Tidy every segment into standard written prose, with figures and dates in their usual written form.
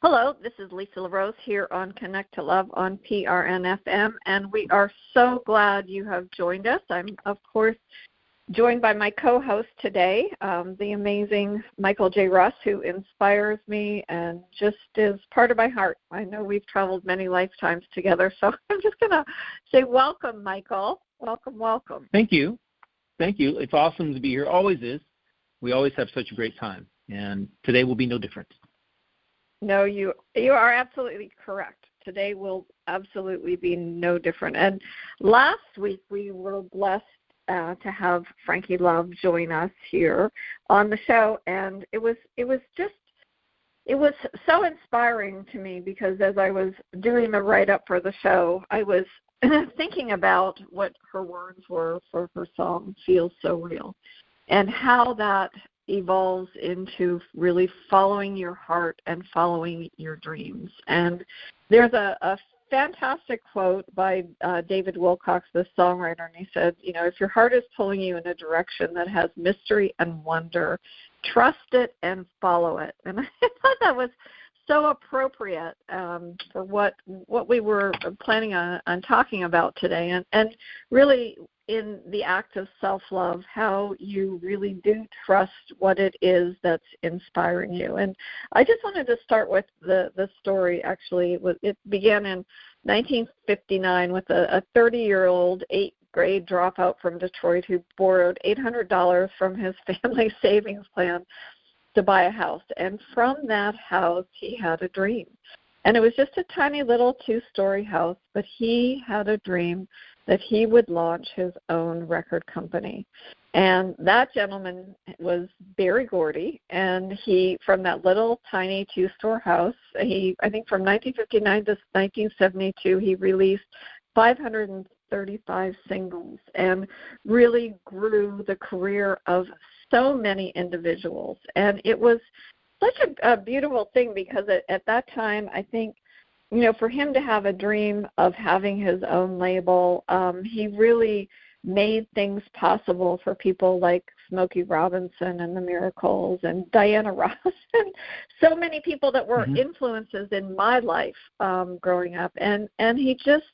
Hello, this is Lisa LeRose here on Connect to Love on PRN-FM, and we are so glad you have joined us. I'm, of course, joined by my co-host today, the amazing Michael J. Russ, who inspires me and just is part of my heart. I know we've traveled many lifetimes together, so I'm just going to say welcome, Michael. Welcome, welcome. Thank you. Thank you. It's awesome to be here. Always is. We always have such a great time, and today will be no different. No, you are absolutely correct. Today will absolutely be no different. And last week we were blessed to have Frankie Love join us here on the show, and it was so inspiring to me because as I was doing the write-up for the show, I was thinking about what her words were for her song "Feels So Real," and how that evolves into really following your heart and following your dreams. And there's a fantastic quote by David Wilcox, the songwriter, and he said, if your heart is pulling you in a direction that has mystery and wonder, trust it and follow it. And I thought that was so appropriate for what we were planning on talking about today, and really in the act of self-love, how you really do trust what it is that's inspiring you. And I just wanted to start with the story. Actually, it began in 1959 with a 30-year-old 8th grade dropout from Detroit who borrowed $800 from his family savings plan to buy a house. And from that house, he had a dream. And it was just a tiny little 2-story house, but he had a dream that he would launch his own record company. And that gentleman was Berry Gordy, and he, from that little tiny 2-store house, I think from 1959 to 1972, he released 535 singles and really grew the career of so many individuals. And it was such a beautiful thing because at that time, I think, for him to have a dream of having his own label, he really made things possible for people like Smokey Robinson and the Miracles and Diana Ross and so many people that were influences in my life growing up. And he just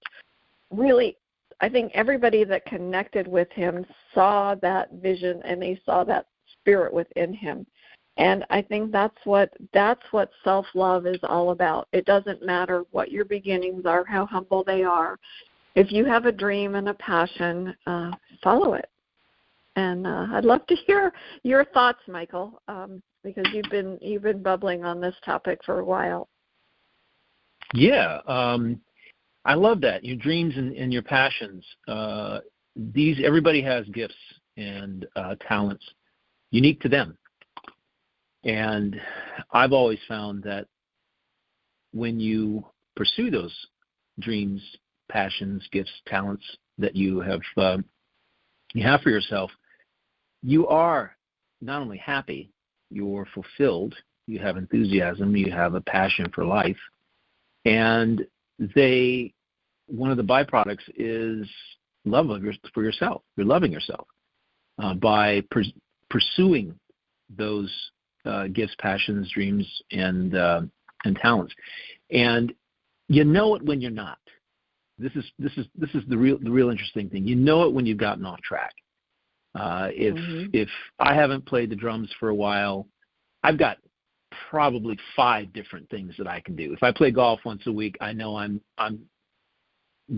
really, I think everybody that connected with him saw that vision and they saw that spirit within him. And I think that's what self-love is all about. It doesn't matter what your beginnings are, how humble they are. If you have a dream and a passion, follow it. And I'd love to hear your thoughts, Michael, because you've been bubbling on this topic for a while. Yeah, I love that. Your dreams and your passions. Everybody has gifts and talents unique to them. And I've always found that when you pursue those dreams, passions, gifts, talents that you have for yourself, you are not only happy, you're fulfilled, you have enthusiasm, you have a passion for life, and one of the byproducts is love for yourself. You're loving yourself by pursuing those gifts, passions, dreams, and talents, and you know it when you're not. This is the real interesting thing. You know it when you've gotten off track. If I haven't played the drums for a while, I've got probably 5 different things that I can do. If I play golf once a week, I know I'm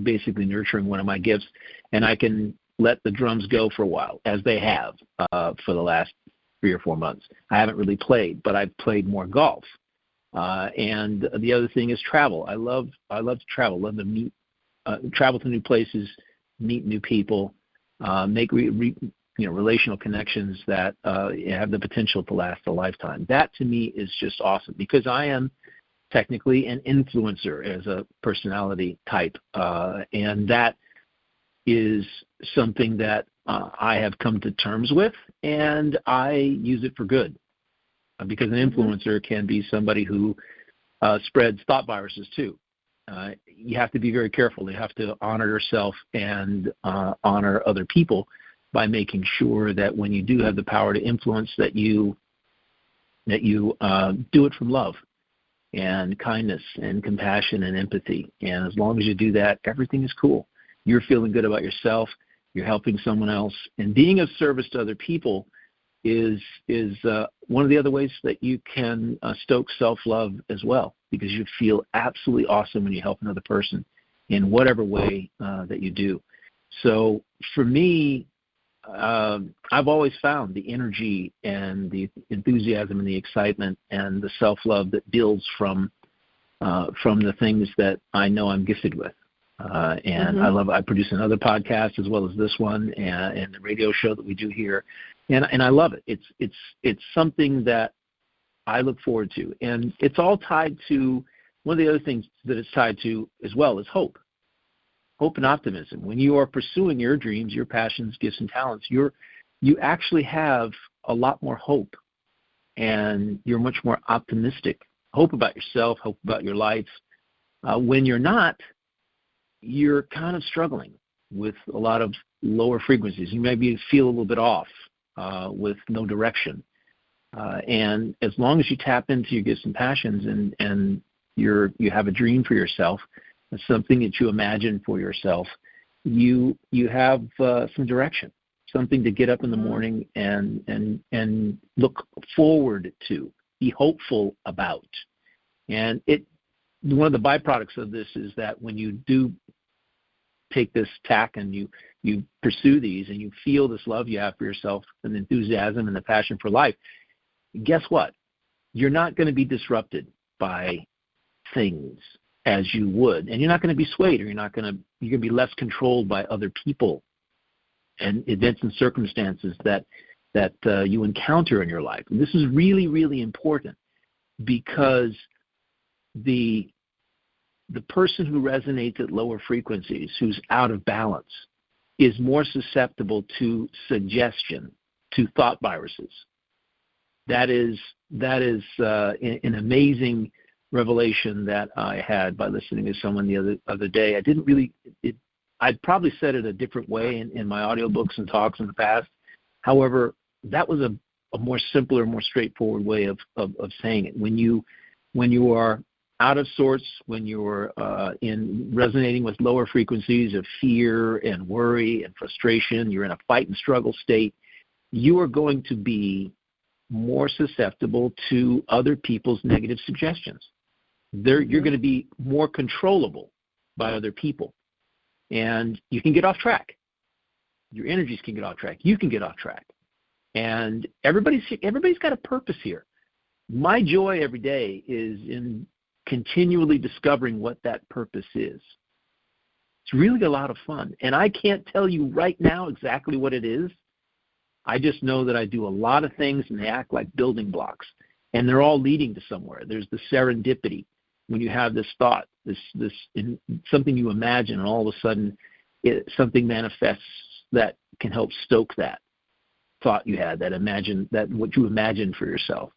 basically nurturing one of my gifts, and I can let the drums go for a while, as they have for the last 3 or 4 months. I haven't really played, but I've played more golf. And the other thing is travel. I love to travel. Love to meet, travel to new places, meet new people, make relational connections that have the potential to last a lifetime. That to me is just awesome because I am technically an influencer as a personality type, and that is something that I have come to terms with, and I use it for good because an influencer can be somebody who spreads thought viruses too. You have to be very careful. You have to honor yourself and honor other people by making sure that when you do have the power to influence, that you do it from love and kindness and compassion and empathy. And as long as you do that, everything is cool. You're feeling good about yourself. You're helping someone else. And being of service to other people is one of the other ways that you can stoke self-love as well, because you feel absolutely awesome when you help another person in whatever way that you do. So for me, I've always found the energy and the enthusiasm and the excitement and the self-love that builds from the things that I know I'm gifted with. And I produce another podcast as well as this one and the radio show that we do here. And I love it. It's something that I look forward to. And it's all tied to, one of the other things that it's tied to as well is hope. Hope and optimism. When you are pursuing your dreams, your passions, gifts, and talents, you actually have a lot more hope, and you're much more optimistic. Hope about yourself, hope about your life. When you're not, you're kind of struggling with a lot of lower frequencies. You maybe feel a little bit off with no direction. And as long as you tap into your gifts and passions and you have a dream for yourself, something that you imagine for yourself, you have some direction, something to get up in the morning and look forward to, be hopeful about. And one of the byproducts of this is that when you do take this tack and you pursue these and you feel this love you have for yourself and the enthusiasm and the passion for life, guess what? You're not going to be disrupted by things as you would, and you're not going to be swayed, or you're going to be less controlled by other people and events and circumstances that you encounter in your life. And this is really, really important, because the person who resonates at lower frequencies, who's out of balance, is more susceptible to suggestion, to thought viruses. That is an amazing revelation that I had by listening to someone the other day. I'd probably said it a different way in my audiobooks and talks in the past. However, that was a more simpler, more straightforward way of saying it. When you are out of sorts, when you're in resonating with lower frequencies of fear and worry and frustration, you're in a fight and struggle state, you are going to be more susceptible to other people's negative suggestions. You're going to be more controllable by other people, and you can get off track. Your energies can get off track. You can get off track, and everybody's got a purpose here. My joy every day is in continually discovering what that purpose is. It's really a lot of fun, and I can't tell you right now exactly what it is. I just know that I do a lot of things, and they act like building blocks, and they're all leading to somewhere. There's the serendipity. When you have this thought, this something you imagine, and all of a sudden something manifests that can help stoke that thought you had, that what you imagined for yourself.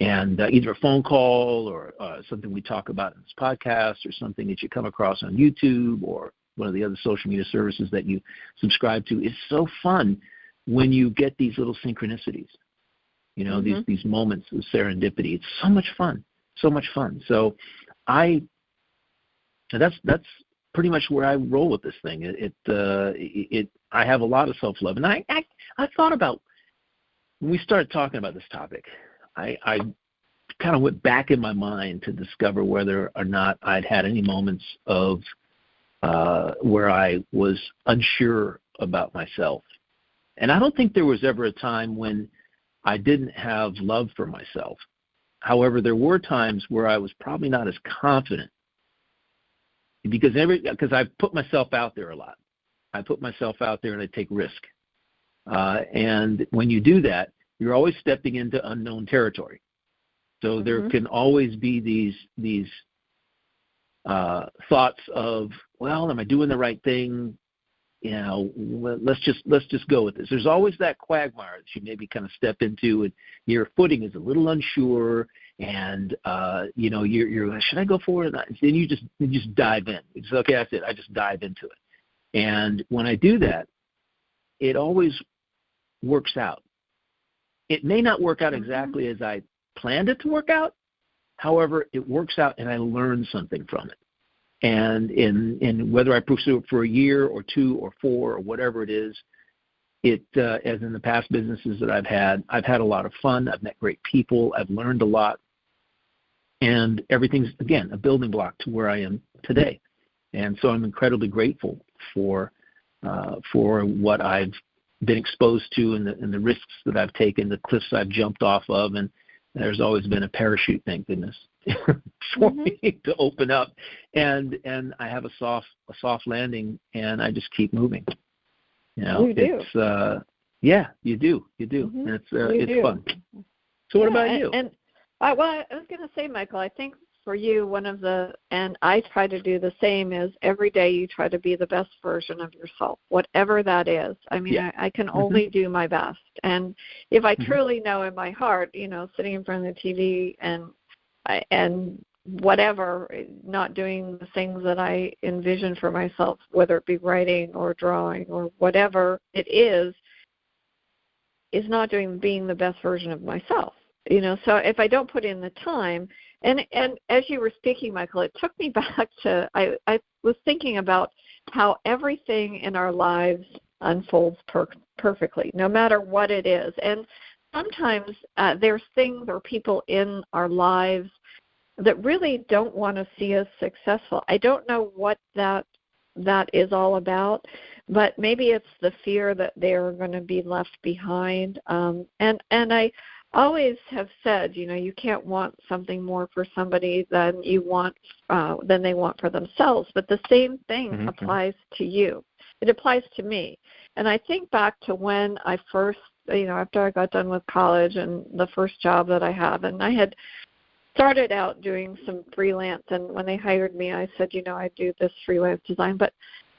And either a phone call or something we talk about in this podcast, or something that you come across on YouTube or one of the other social media services that you subscribe to. It's so fun when you get these little synchronicities, these moments of serendipity. It's so much fun, so much fun. So that's pretty much where I roll with this thing. I have a lot of self-love, and I thought about, when we started talking about this topic, I kind of went back in my mind to discover whether or not I'd had any moments of where I was unsure about myself. And I don't think there was ever a time when I didn't have love for myself. However, there were times where I was probably not as confident, because I put myself out there a lot. I put myself out there and I take risk. And when you do that, you're always stepping into unknown territory. So there can always be these thoughts of, well, am I doing the right thing? Let's just go with this. There's always that quagmire that you maybe kind of step into, and your footing is a little unsure, and you're should I go forward or not? And then you just dive in. It's okay. That's it. I just dive into it. And when I do that, it always works out. It may not work out exactly as I planned it to work out, However, it works out and I learn something from it. And in whether I pursue it for a year or 2 or 4 or whatever it is, as in the past businesses that I've had a lot of fun. I've met great people. I've learned a lot. And everything's, again, a building block to where I am today. And so I'm incredibly grateful for what I've been exposed to and the risks that I've taken, the cliffs I've jumped off of, and there's always been a parachute, thank goodness, for me to open up. And I have a soft landing, and I just keep moving. You do. Yeah, you do. And it's fun. So what about you? I was going to say, Michael, I think for you, and I try to do the same, is every day you try to be the best version of yourself, whatever that is. I mean, I can only do my best. And if I truly know in my heart, sitting in front of the TV and whatever, not doing the things that I envision for myself, whether it be writing or drawing or whatever it is not being the best version of myself. So if I don't put in the time, and as you were speaking, Michael, it took me back to, I was thinking about how everything in our lives unfolds perfectly, no matter what it is. And sometimes there's things or people in our lives that really don't want to see us successful. I don't know what that is all about, but maybe it's the fear that they're going to be left behind. And I always have said, you can't want something more for somebody than they want for themselves. But the same thing applies to you. It applies to me. And I think back to when I first, after I got done with college and the first job that I have, and I had started out doing some freelance, and when they hired me, I said, I do this freelance design. But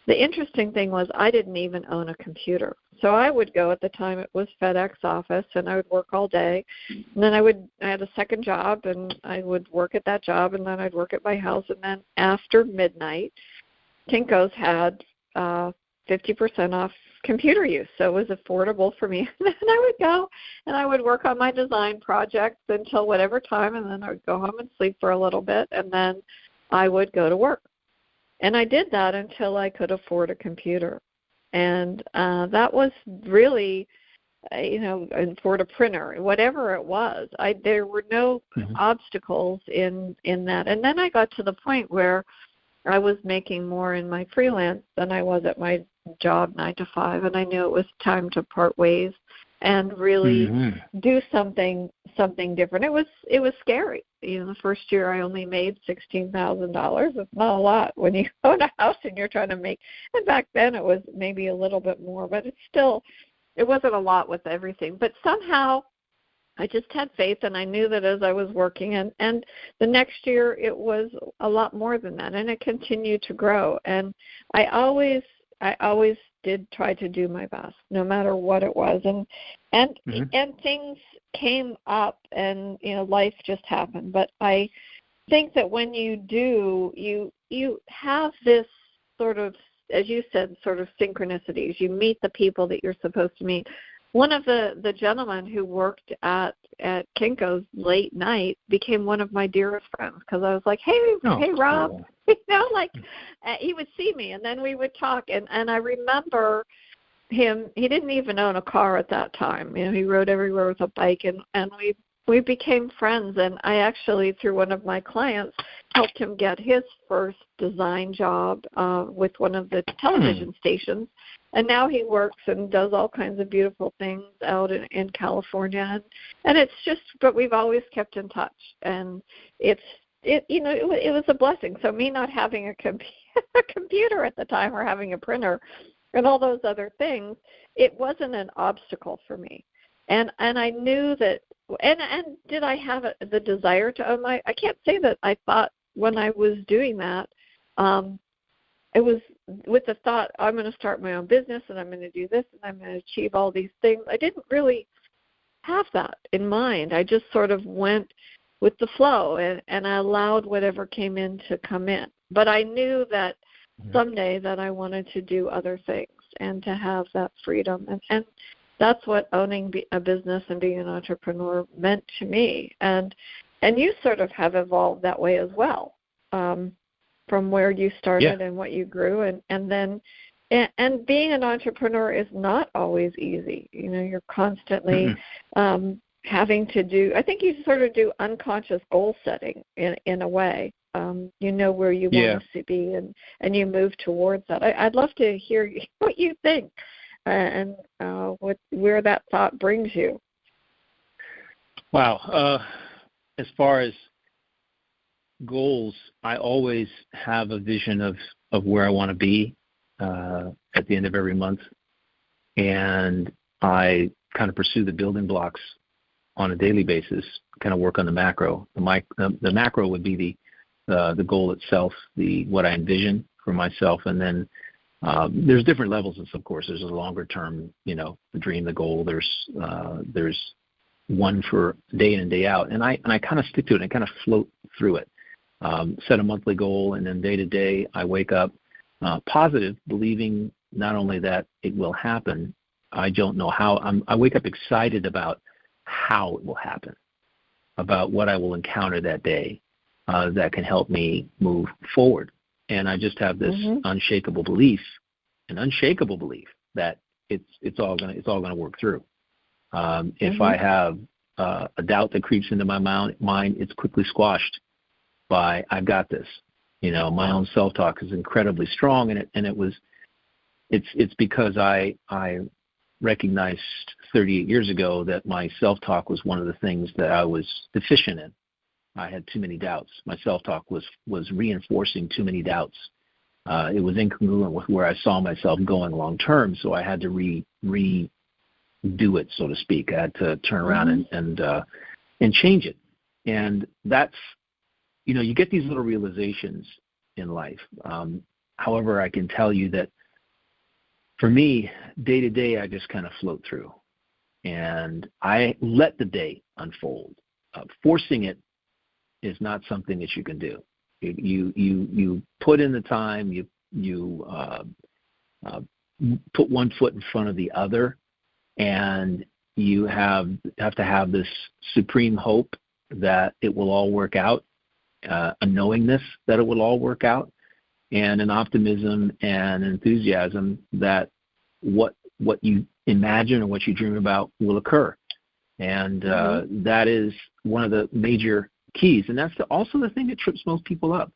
the interesting thing was I didn't even own a computer. So I would go, at the time it was FedEx office, and I would work all day. And then I had a second job, and I would work at that job, and then I'd work at my house. And then after midnight, Kinko's had 50% off computer use, so it was affordable for me. And then I would go and I would work on my design projects until whatever time, and then I would go home and sleep for a little bit, and then I would go to work. And I did that until I could afford a computer. And that was really, afford a printer, whatever it was. There were no obstacles in that. And then I got to the point where I was making more in my freelance than I was at my job 9 to 5, and I knew it was time to part ways and really do something different. It was scary. The first year I only made $16,000. It's not a lot when you own a house and you're trying to make. And back then it was maybe a little bit more, but it wasn't a lot with everything. But somehow I just had faith, and I knew that as I was working, and the next year it was a lot more than that, and it continued to grow. And I always did try to do my best, no matter what it was. And things came up, and life just happened. But I think that when you do, you have this sort of, as you said, sort of synchronicities. You meet the people that you're supposed to meet. One of the gentlemen who worked at Kinko's late night became one of my dearest friends, because I was like, hey, Rob. Cool. He would see me, and then we would talk. And I remember him, he didn't even own a car at that time. He rode everywhere with a bike, and we became friends. And I actually, through one of my clients, helped him get his first design job with one of the television stations. And now he works and does all kinds of beautiful things out in California. And it's just, but we've always kept in touch. And it was a blessing. So me not having a computer at the time, or having a printer and all those other things, it wasn't an obstacle for me. And I knew that, and did I have the desire to own I can't say that I thought when I was doing that, it was with the thought, I'm going to start my own business, and I'm going to do this, and I'm going to achieve all these things. I didn't really have that in mind. I just sort of went with the flow, and I allowed whatever came in to come in. But I knew that someday that I wanted to do other things and to have that freedom. And that's what owning a business and being an entrepreneur meant to me. And And you sort of have evolved that way as well, from where you started and what you grew, and then and being an entrepreneur is not always easy. You know, you're constantly having to do. I think you sort of do unconscious goal setting in a way. You know where you want to be, and you move towards that. I'd love to hear what you think and where that thought brings you. Wow. As far as goals, I always have a vision of where I want to be at the end of every month, and I kind of pursue the building blocks on a daily basis, kind of work on the macro. The macro would be the goal itself, what I envision for myself, and then there's different levels of course. There's a longer term, the dream, the goal. There's one for day in and day out, and I kind of stick to it and kind of float through it. Set a monthly goal, and then day to day I wake up positive, believing not only that it will happen, I don't know how. I wake up excited about how it will happen, about what I will encounter that day that can help me move forward. And I just have this unshakable belief that it's all gonna work through. If I have a doubt that creeps into my mind, it's quickly squashed by I've got this. My own self-talk is incredibly strong, and it's because I recognized 38 years ago that my self-talk was one of the things that I was deficient in. I had too many doubts. My self-talk was reinforcing too many doubts. It was incongruent with where I saw myself going long term, so I had to redo it, so to speak. I had to turn around and change it. And that's, you get these little realizations in life. However, I can tell you that for me, day to day, I just kind of float through, and I let the day unfold. Forcing it is not something that you can do. You put in the time. You put one foot in front of the other, and you have to have this supreme hope that it will all work out, a knowingness that it will all work out, and an optimism and enthusiasm that what you imagine or what you dream about will occur. And that is one of the major keys. And that's also the thing that trips most people up.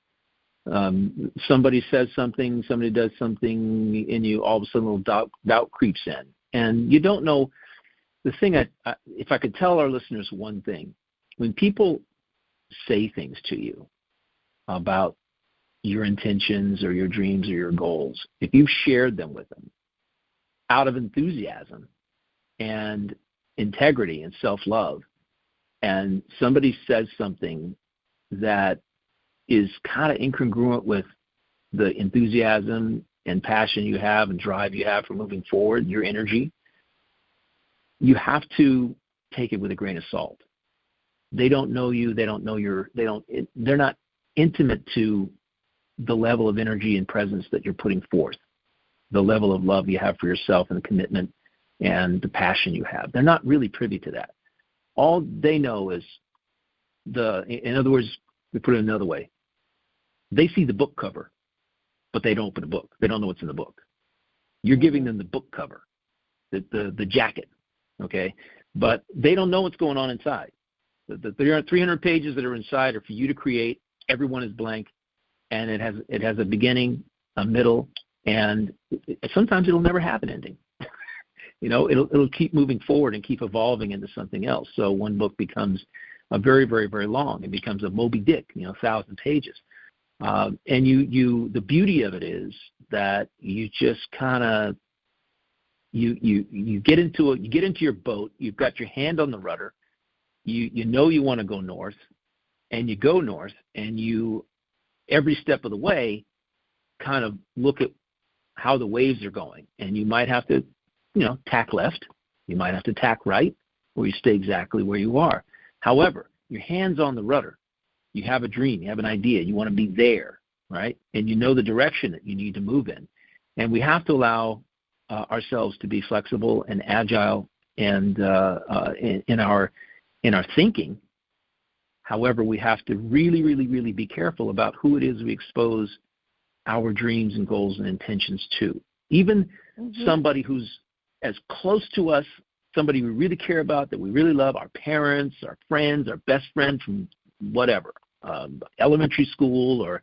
Somebody says something, somebody does something, and you all of a sudden a little doubt creeps in. And you don't know. The thing, if I could tell our listeners one thing, when people say things to you about your intentions or your dreams or your goals, if you've shared them with them out of enthusiasm and integrity and self-love, and somebody says something that is kind of incongruent with the enthusiasm and passion you have and drive you have for moving forward, your energy, you have to take it with a grain of salt. They don't know you. They don't know they're not intimate to the level of energy and presence that you're putting forth, the level of love you have for yourself and the commitment and the passion you have. They're not really privy to that. All they know is in other words, we put it another way. They see the book cover, but they don't open the book. They don't know what's in the book. You're giving them the book cover, the jacket, okay? But they don't know what's going on inside. The 300 pages that are inside are for you to create. Everyone is blank, and it has a beginning, a middle, and sometimes it'll never have an ending. It'll keep moving forward and keep evolving into something else. So one book becomes a very, very, very long. It becomes a Moby Dick, 1,000 pages. And the beauty of it is that you just kind of you get into your boat. You've got your hand on the rudder. You know you want to go north, and you go north, and you every step of the way kind of look at how the waves are going, and you might have to tack left, you might have to tack right, or you stay exactly where you are. However, your hand's on the rudder. You have a dream, you have an idea, you want to be there, right? And you know the direction that you need to move in. And we have to allow ourselves to be flexible and agile and in our thinking However, we have to really, really, really be careful about who it is we expose our dreams and goals and intentions to. Even somebody who's as close to us, somebody we really care about, that we really love, our parents, our friends, our best friend from whatever, elementary school, or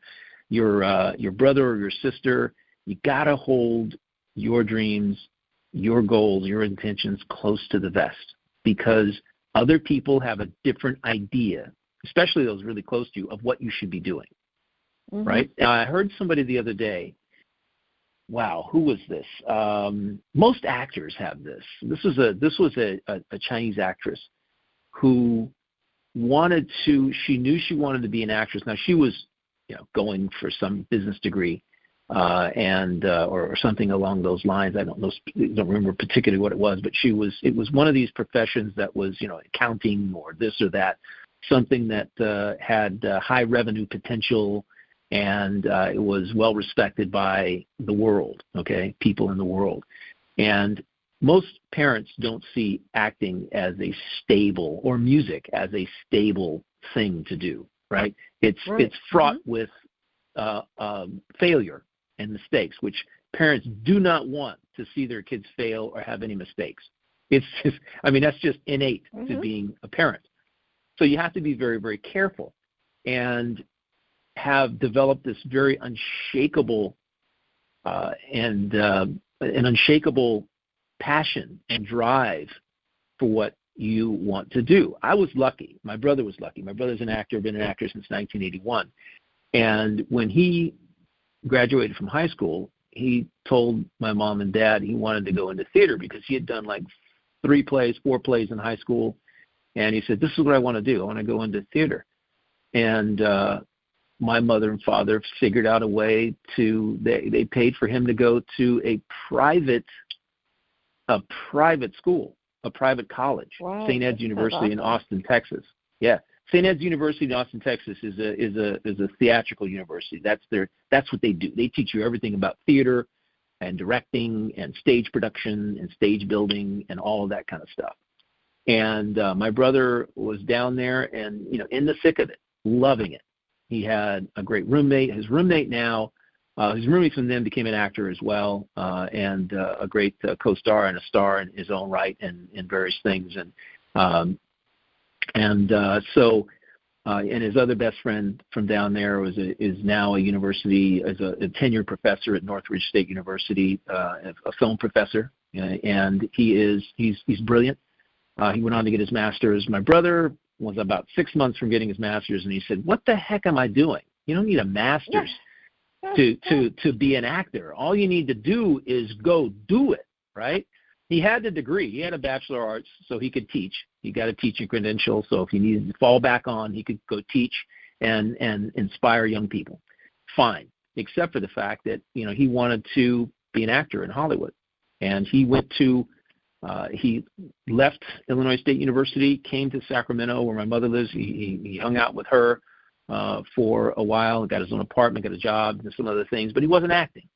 your brother or your sister. You got to hold your dreams, your goals, your intentions close to the vest, because other people have a different idea, especially those really close to you, of what you should be doing, right? Now, I heard somebody the other day, wow, who was this? Most actors have this. This was a Chinese actress who she knew she wanted to be an actress. Now, she was, going for some business degree, or something along those lines. I don't remember particularly what it was, but it was one of these professions that was, accounting or this or that, something that had high revenue potential, and it was well respected by the world, people in the world. And most parents don't see acting as a stable, or music as a stable thing to do, right? It's fraught with failure and mistakes, which parents do not want to see their kids fail or have any mistakes. It's just, that's just innate to being a parent. So you have to be very, very careful, and have developed this very unshakable an unshakable passion and drive for what you want to do. I was lucky. My brother was lucky. My brother's an actor, been an actor since 1981. And when he graduated from high school, he told my mom and dad he wanted to go into theater, because he had done like 4 plays in high school. And he said, this is what I want to do. I want to go into theater. And my mother and father figured out a way they paid for him to go to a private school, a private college, wow, St. Ed's University in Austin, Texas. Yeah, St. Ed's University in Austin, Texas is a theatrical university. That's what they do. They teach you everything about theater and directing and stage production and stage building and all of that kind of stuff. And my brother was down there and, in the thick of it, loving it. He had a great roommate. His roommate from then became an actor as well, and a great co-star and a star in his own right, and in various things. And his other best friend from down there is now a university, as a tenured professor at Northridge State University, a film professor, and he's brilliant. He went on to get his master's. My brother was about 6 months from getting his master's, and he said, what the heck am I doing? You don't need a master's to be an actor. All you need to do is go do it, right? He had the degree. He had a Bachelor of Arts, so he could teach. He got a teaching credential, so if he needed to fall back on, he could go teach and inspire young people. Fine, except for the fact that, he wanted to be an actor in Hollywood. And he went to he left Illinois State University, came to Sacramento, where my mother lives. He hung out with her for a while, got his own apartment, got a job, and some other things, but he wasn't acting.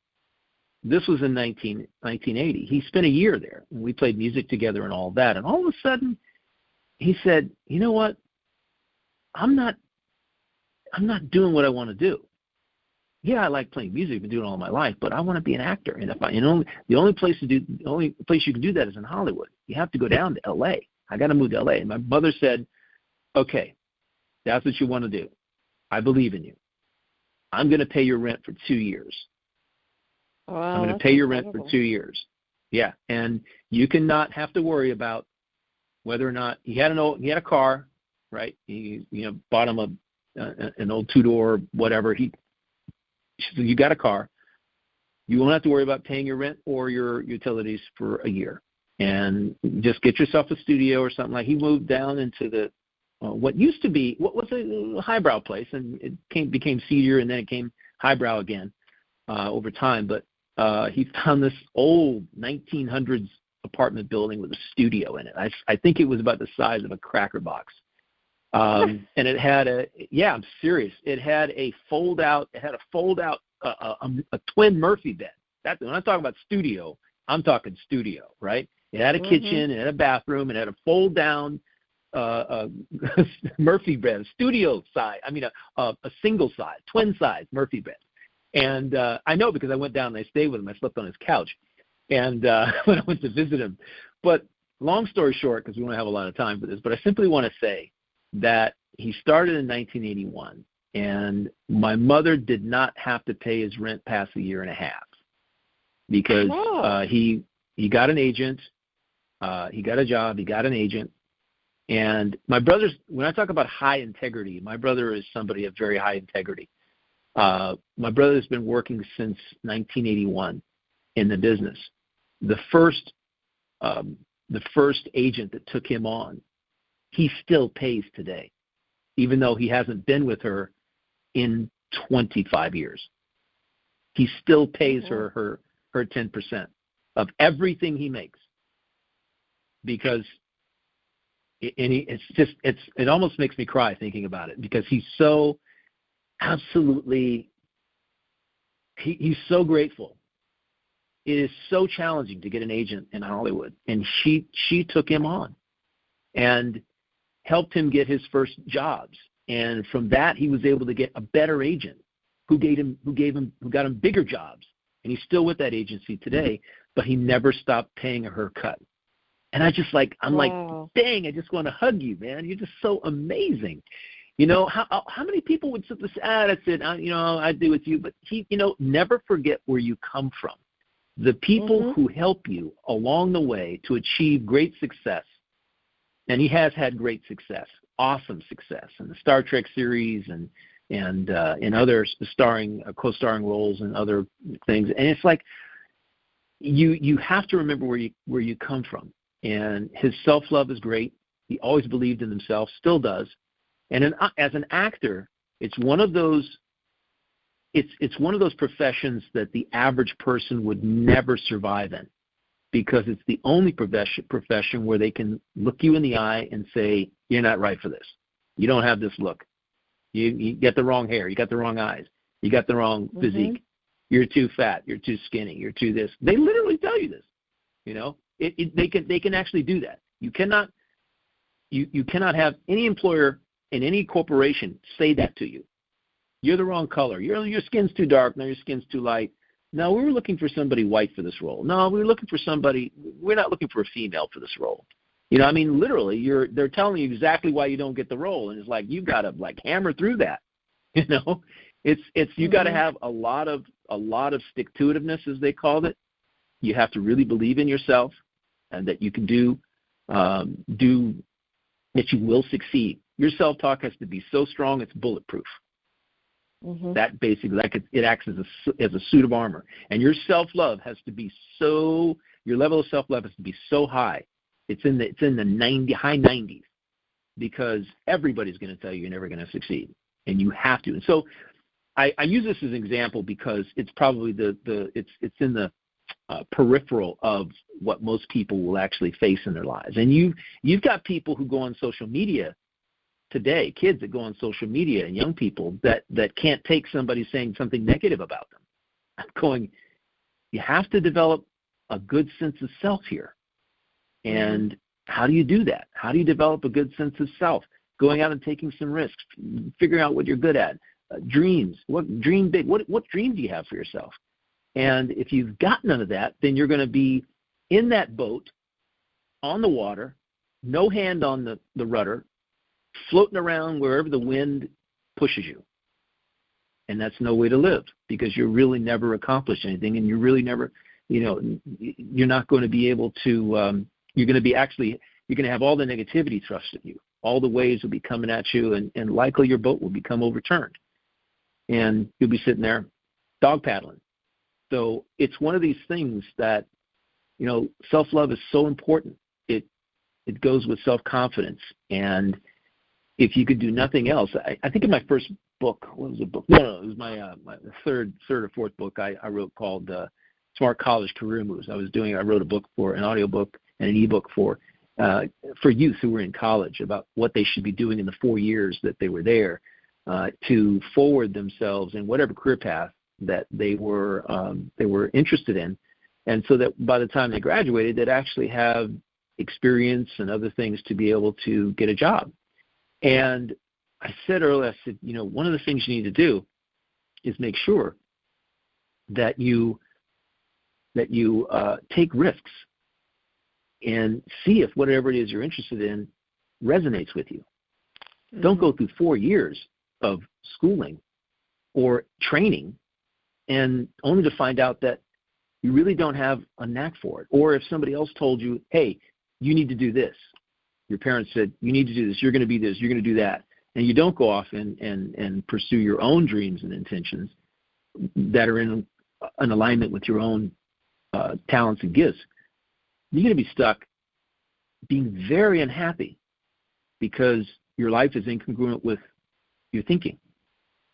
This was in 1980. He spent a year there, and we played music together and all that. And all of a sudden, he said, you know what? I'm not doing what I want to do. Yeah, I like playing music. I've been doing it all my life, but I want to be an actor. And the only place you can do that is in Hollywood. You have to go down to L.A. I got to move to L.A. And my mother said, okay, that's what you want to do. I believe in you. I'm going to pay your rent for 2 years. Wow, I'm going to pay your rent for 2 years. Yeah, and you cannot have to worry about whether or not he had a car, right? He bought him an old 2-door whatever. So you got a car. You won't have to worry about paying your rent or your utilities for a year, and just get yourself a studio or something. Like, he moved down into the what was a highbrow place, and it became seedier, and then it came highbrow again over time. But he found this old 1900s apartment building with a studio in it. I think it was about the size of a cracker box. And it had I'm serious. It had a fold out, a twin Murphy bed. When I'm talking about studio, I'm talking studio, right? It had a kitchen, it had a bathroom, it had a fold down Murphy bread, studio size. I mean, a single size, twin size Murphy bread. And I know because I went down and I stayed with him. I slept on his couch, and when I went to visit him. But long story short, because we don't have a lot of time for this, but I simply want to say that he started in 1981, and my mother did not have to pay his rent past a year and a half because he got an agent, he got a job, he got an agent. And my brother's, when I talk about high integrity, my brother is somebody of very high integrity. My brother's been working since 1981 in the business. The first agent that took him on, he still pays today, even though he hasn't been with her in 25 years. He still pays her 10% of everything he makes because it almost makes me cry thinking about it because he's so absolutely he's so grateful. It is so challenging to get an agent in Hollywood, and she took him on and helped him get his first jobs, and from that he was able to get a better agent who got him bigger jobs, and he's still with that agency today, but he never stopped paying her cut. And I'm like, dang, I just want to hug you, man. You're just so amazing. You know, how many people would sit this, that's it, I do with you. But never forget where you come from. The people who help you along the way to achieve great success, and he has had great success, awesome success in the Star Trek series and in other co-starring roles and other things. And it's like you have to remember where you come from. And his self-love is great. He always believed in himself, still does. And as an actor, it's one of those professions that the average person would never survive in, because it's the only profession where they can look you in the eye and say, you're not right for this. You don't have this look. You get the wrong hair. You got the wrong eyes. You got the wrong physique. You're too fat. You're too skinny. You're too this. They literally tell you this. They can actually do that. You cannot have any employer in any corporation say that to you. You're the wrong color. Your skin's too dark. No, your skin's too light. No, we were looking for somebody white for this role. No, we're looking for somebody. We're not looking for a female for this role. Literally, they're telling you exactly why you don't get the role, and it's like you've got to hammer through that. It's you got to have a lot of stick-to-itiveness, as they called it. You have to really believe in yourself, and that you can do that you will succeed. Your self-talk has to be so strong it's bulletproof. That basically, it acts as a suit of armor. And your self-love has to be your level of self-love has to be so high. It's in the high 90s, because everybody's going to tell you you're never going to succeed, and you have to. And so I use this as an example because it's probably it's in the peripheral of what most people will actually face in their lives. And you've got people who go on social media today, kids that go on social media and young people that can't take somebody saying something negative about them. I'm going, you have to develop a good sense of self here. And how do you do that? How do you develop a good sense of self? Going out and taking some risks, figuring out what you're good at, dreams. Dream big. What dream do you have for yourself? And if you've got none of that, then you're going to be in that boat on the water, no hand on the rudder, floating around wherever the wind pushes you. And that's no way to live, because you'll really never accomplish anything, and you're really never, you're not going to be able to, you're going to have all the negativity thrust at you. All the waves will be coming at you, and likely your boat will become overturned. And you'll be sitting there dog paddling. So it's one of these things that, self-love is so important. It goes with self-confidence. And if you could do nothing else, I think in my first book, what was the book? No, it was my third or fourth book I wrote called Smart College Career Moves. I wrote a book for an audiobook and an ebook for youth who were in college about what they should be doing in the 4 years that they were there to forward themselves in whatever career path that they were interested in, and so that by the time they graduated, they'd actually have experience and other things to be able to get a job. And I said earlier, I said, one of the things you need to do is make sure that you take risks and see if whatever it is you're interested in resonates with you. Mm-hmm. Don't go through 4 years of schooling or training and only to find out that you really don't have a knack for it. Or if somebody else told you, hey, you need to do this. Your parents said, you need to do this, you're going to be this, you're going to do that. And you don't go off and pursue your own dreams and intentions that are in alignment with your own talents and gifts, you're going to be stuck being very unhappy because your life is incongruent with your thinking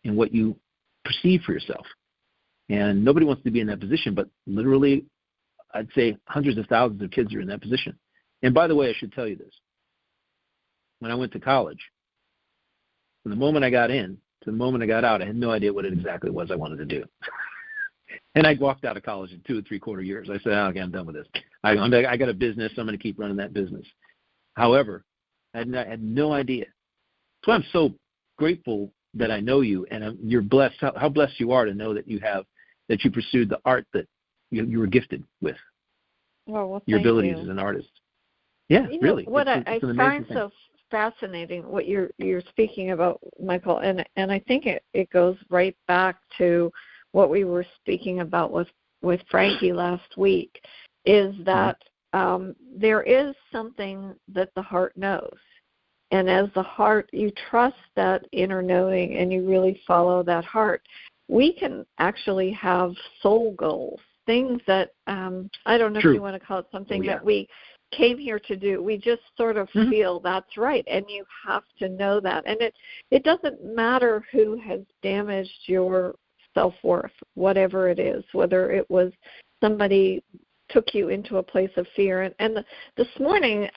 and what you perceive for yourself. And nobody wants to be in that position, but literally, I'd say hundreds of thousands of kids are in that position. And by the way, I should tell you this. When I went to college, from the moment I got in to the moment I got out, I had no idea what it exactly was I wanted to do. And I walked out of college in 2 3/4 years. I said, okay, I'm done with this. I got a business. I'm going to keep running that business. However, I had no idea. That's why I'm so grateful that I know you, and you're blessed. How blessed you are to know that you pursued the art that you were gifted with. Well, your abilities as an artist. Yeah, really. What I find so fascinating, what you're speaking about, Michael, and I think it goes right back to what we were speaking about with Frankie last week, is that there is something that the heart knows. And as the heart, you trust that inner knowing and you really follow that heart, we can actually have soul goals, things that, I don't know if you want to call it something that we came here to do. We just sort of feel that's right, and you have to know that. And it doesn't matter who has damaged your self-worth, whatever it is, whether it was somebody took you into a place of fear. And this morning,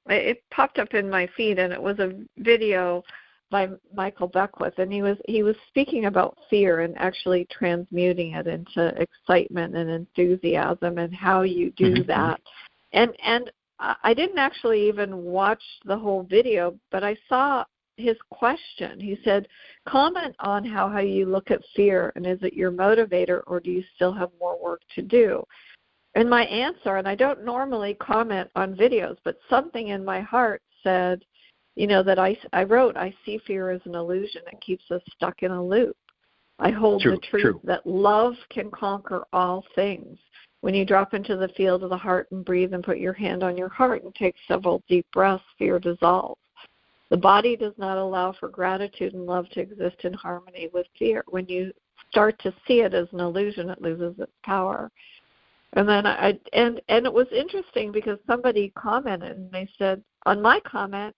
it popped up in my feed, and it was a video by Michael Beckwith, and he was speaking about fear and actually transmuting it into excitement and enthusiasm and how you do that. And I didn't actually even watch the whole video, but I saw his question. He said, comment on how you look at fear, and is it your motivator, or do you still have more work to do? And my answer, and I don't normally comment on videos, but something in my heart said, that I wrote, I see fear as an illusion. It keeps us stuck in a loop. I hold the truth that love can conquer all things. When you drop into the field of the heart and breathe and put your hand on your heart and take several deep breaths, fear dissolves. The body does not allow for gratitude and love to exist in harmony with fear. When you start to see it as an illusion, it loses its power. And then and it was interesting because somebody commented, and they said on my comment,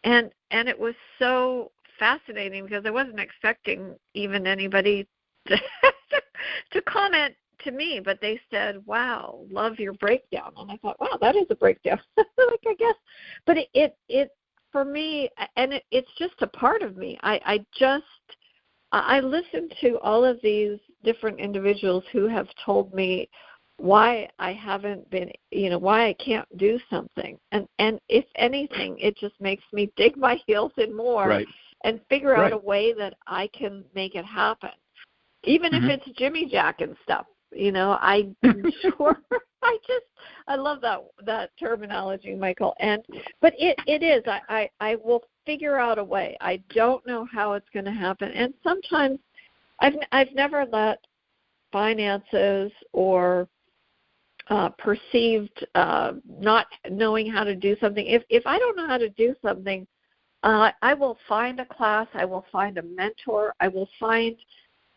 and it was so fascinating because I wasn't expecting even anybody to comment to me, but they said, wow, love your breakdown. And I thought, wow, that is a breakdown. I guess. But it for me, and it's just a part of me. I listened to all of these different individuals who have told me why I haven't been, why I can't do something. And if anything, it just makes me dig my heels in more and figure out a way that I can make it happen. Even if it's Jimmy Jack and stuff, I'm sure I love that terminology, Michael. But it is, I will figure out a way. I don't know how it's going to happen. And sometimes I've never let finances or perceived not knowing how to do something. If I don't know how to do something, I will find a class, I will find a mentor, I will find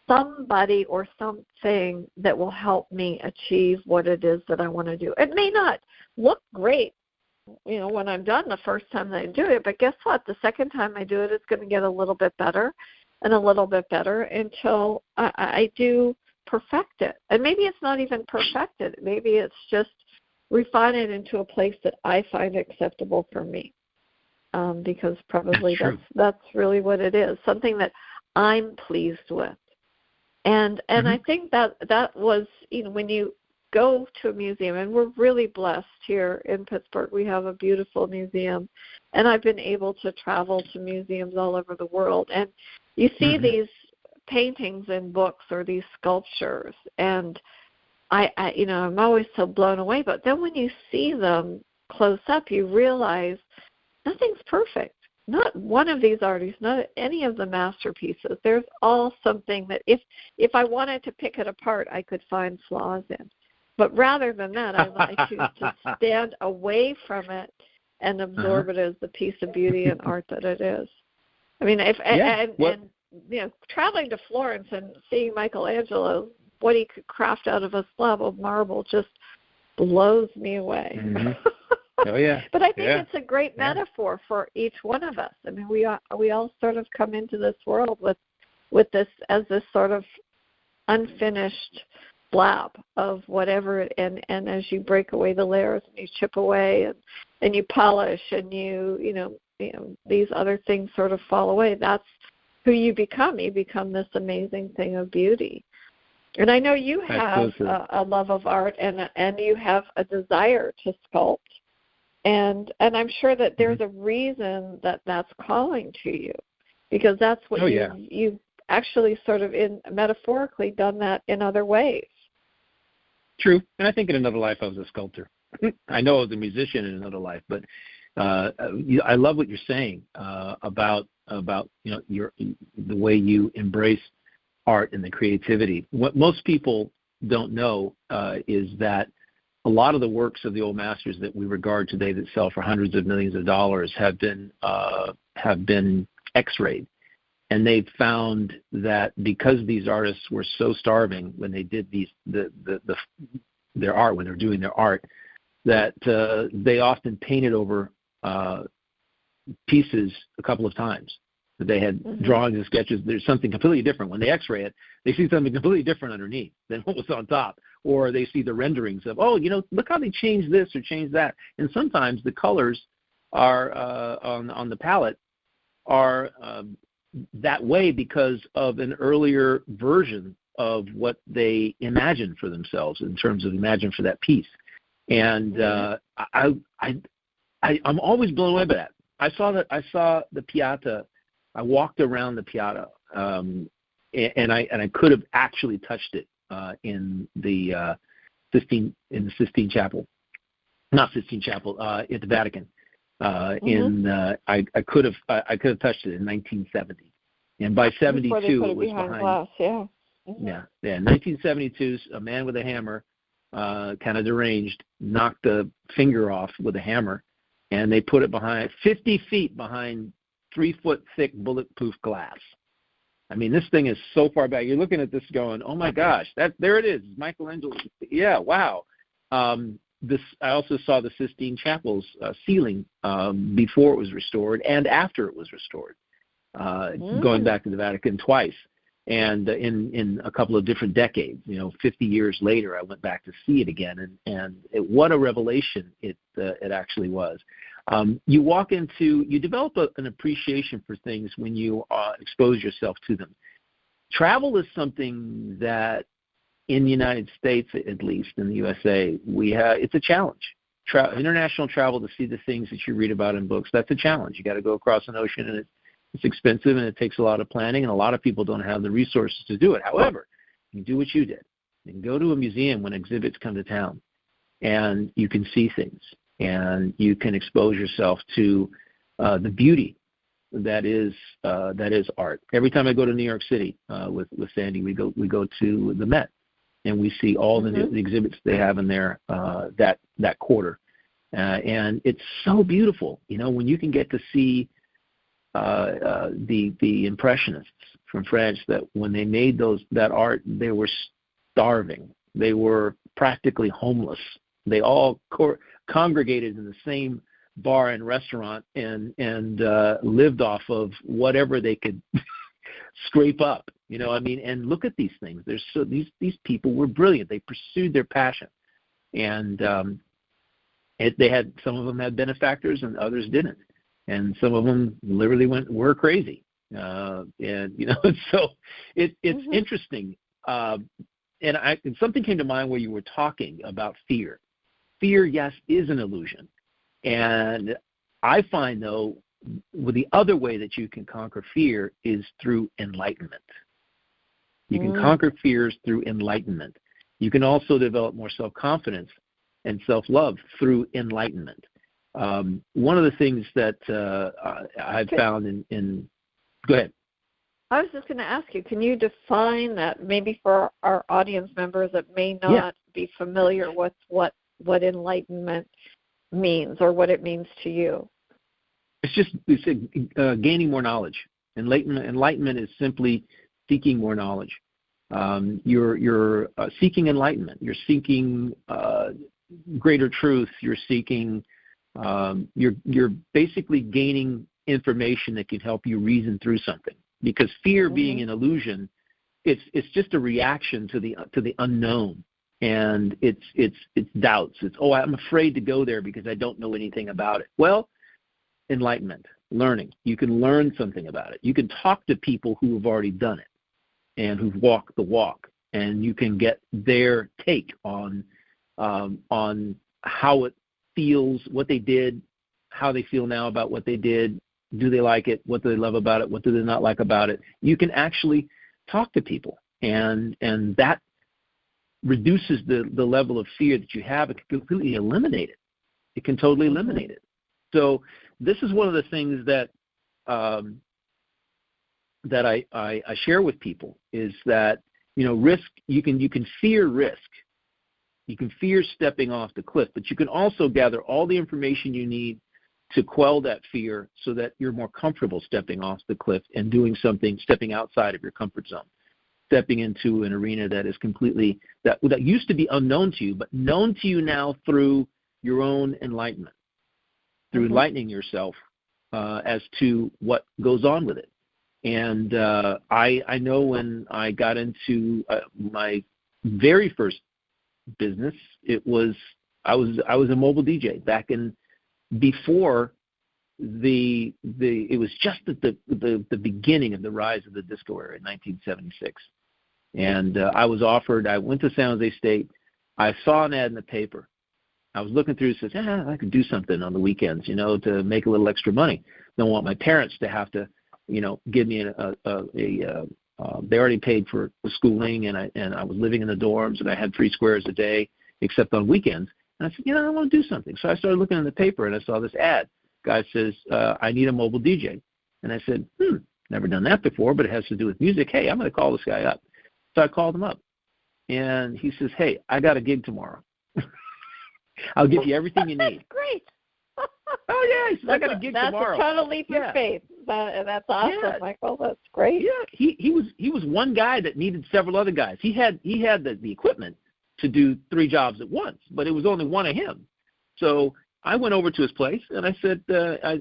somebody or something that will help me achieve what it is that I want to do. It may not look great, when I'm done the first time that I do it, but guess what? The second time I do it, it's going to get a little bit better and a little bit better until I do perfect it. And maybe it's not even perfected. Maybe it's just refine it into a place that I find acceptable for me, because probably that's really what it is, something that I'm pleased with. And I think that was, when you go to a museum, and we're really blessed here in Pittsburgh. We have a beautiful museum, and I've been able to travel to museums all over the world. And you see these paintings and books or these sculptures, and I'm always so blown away. But then when you see them close up, you realize nothing's perfect. Not one of these artists, not any of the masterpieces. There's all something that if I wanted to pick it apart, I could find flaws in. But rather than that, I choose to stand away from it and absorb it as the piece of beauty and art that it is. I mean, traveling to Florence and seeing Michelangelo, what he could craft out of a slab of marble just blows me away. Oh yeah. But I think it's a great metaphor for each one of us. I mean, we all sort of come into this world with this as this sort of unfinished slab of whatever, and as you break away the layers and you chip away and you polish and you these other things sort of fall away. That's who you become. You become this amazing thing of beauty. And I know you have a love of art and you have a desire to sculpt. And I'm sure that there's a reason that's calling to you, because that's what you've actually sort of metaphorically done that in other ways. True. And I think in another life I was a sculptor. I know I was a musician in another life, but I love what you're saying about the way you embrace art and the creativity. What most people don't know is that a lot of the works of the old masters that we regard today that sell for hundreds of millions of dollars have been X-rayed, and they've found that because these artists were so starving when they did their art, when they're doing their art, that they often painted over pieces a couple of times. That they had drawings and sketches. There's something completely different. When they X-ray it, they see something completely different underneath than what was on top. Or they see the renderings of, look how they changed this or changed that. And sometimes the colors are on the palette are that way because of an earlier version of what they imagined for themselves in terms of imagine for that piece. And I'm always blown away by that. I saw the Piazza. I walked around the Piazza, and I could have actually touched it in the Sistine Chapel, not Sistine Chapel, at the Vatican. I could have touched it in 1970, and by 72 it was behind glass. Yeah. 1972, a man with a hammer, kind of deranged, knocked the finger off with a hammer, and they put it behind 50 feet behind 3-foot thick bulletproof glass. I mean, this thing is so far back. You're looking at this going, oh my gosh, there it is, Michelangelo. Yeah, wow. I also saw the Sistine Chapel's ceiling before it was restored and after it was restored, going back to the Vatican twice, and in a couple of different decades. 50 years later, I went back to see it again, and what a revelation it actually was. You develop an appreciation for things when you expose yourself to them. Travel is something that, in the United States, at least in the USA, it's a challenge. International travel to see the things that you read about in books, that's a challenge. You got to go across an ocean, and it's expensive, and it takes a lot of planning, and a lot of people don't have the resources to do it. However, you can do what you did. You can go to a museum when exhibits come to town, and you can see things. And you can expose yourself to the beauty that is art. Every time I go to New York City with Sandy, we go to the Met, and we see all the exhibits they have in there that quarter, and it's so beautiful. When you can get to see the Impressionists from France, that when they made that art, they were starving. They were practically homeless. They all congregated in the same bar and restaurant and lived off of whatever they could scrape up. And look at these things. These people were brilliant. They pursued their passion, and they had, some of them had benefactors and others didn't, and some of them literally were crazy. So it's interesting. and something came to mind where you were talking about fear. Fear, yes, is an illusion. And I find, though, the other way that you can conquer fear is through enlightenment. You can conquer fears through enlightenment. You can also develop more self-confidence and self-love through enlightenment. One of the things that I've found in – go ahead. I was just going to ask you, can you define that maybe for our audience members that may not be familiar with what enlightenment means or what it means to you? It's gaining more knowledge. Enlightenment is simply seeking more knowledge. You're seeking enlightenment. You're seeking greater truth. You're seeking. You're basically gaining information that can help you reason through something. Because fear, being an illusion, it's just a reaction to the unknown, and it's doubts. It's I'm afraid to go there because I don't know anything about it. Well, enlightenment, learning. You can learn something about it. You can talk to people who have already done it and who've walked the walk, and you can get their take on how it feels, what they did, how they feel now about what they did. Do they like it? What do they love about it? What do they not like about it? You can actually talk to people, and that reduces the level of fear that you have. It can completely eliminate it. It can totally eliminate it. So this is one of the things that that I share with people is that, risk, you can fear risk. You can fear stepping off the cliff, but you can also gather all the information you need to quell that fear so that you're more comfortable stepping off the cliff and doing something, stepping outside of your comfort zone, stepping into an arena that is completely, that used to be unknown to you, but known to you now through your own enlightenment, through enlightening yourself as to what goes on with it. And I know when I got into my very first business, I was a mobile DJ back in before it was just at the beginning of the rise of the disco era in 1976. And I went to San Jose State. I saw an ad in the paper. I was looking through and said, I could do something on the weekends, to make a little extra money. Don't want my parents to have to, give me they already paid for the schooling, and I was living in the dorms, and I had 3 squares a day, except on weekends. And I said, I want to do something. So I started looking in the paper, and I saw this ad. Guy says, I need a mobile DJ. And I said, never done that before, but it has to do with music. Hey, I'm going to call this guy up. So I called him up, and he says, hey, I got a gig tomorrow. I'll give you everything you need. That's great. Oh, yeah. He says, I got a gig tomorrow. That's a total leap of faith. That's awesome, Michael. That's great. Yeah, he was one guy that needed several other guys. He had the equipment to do 3 jobs at once, but it was only one of him. So I went over to his place, and I said,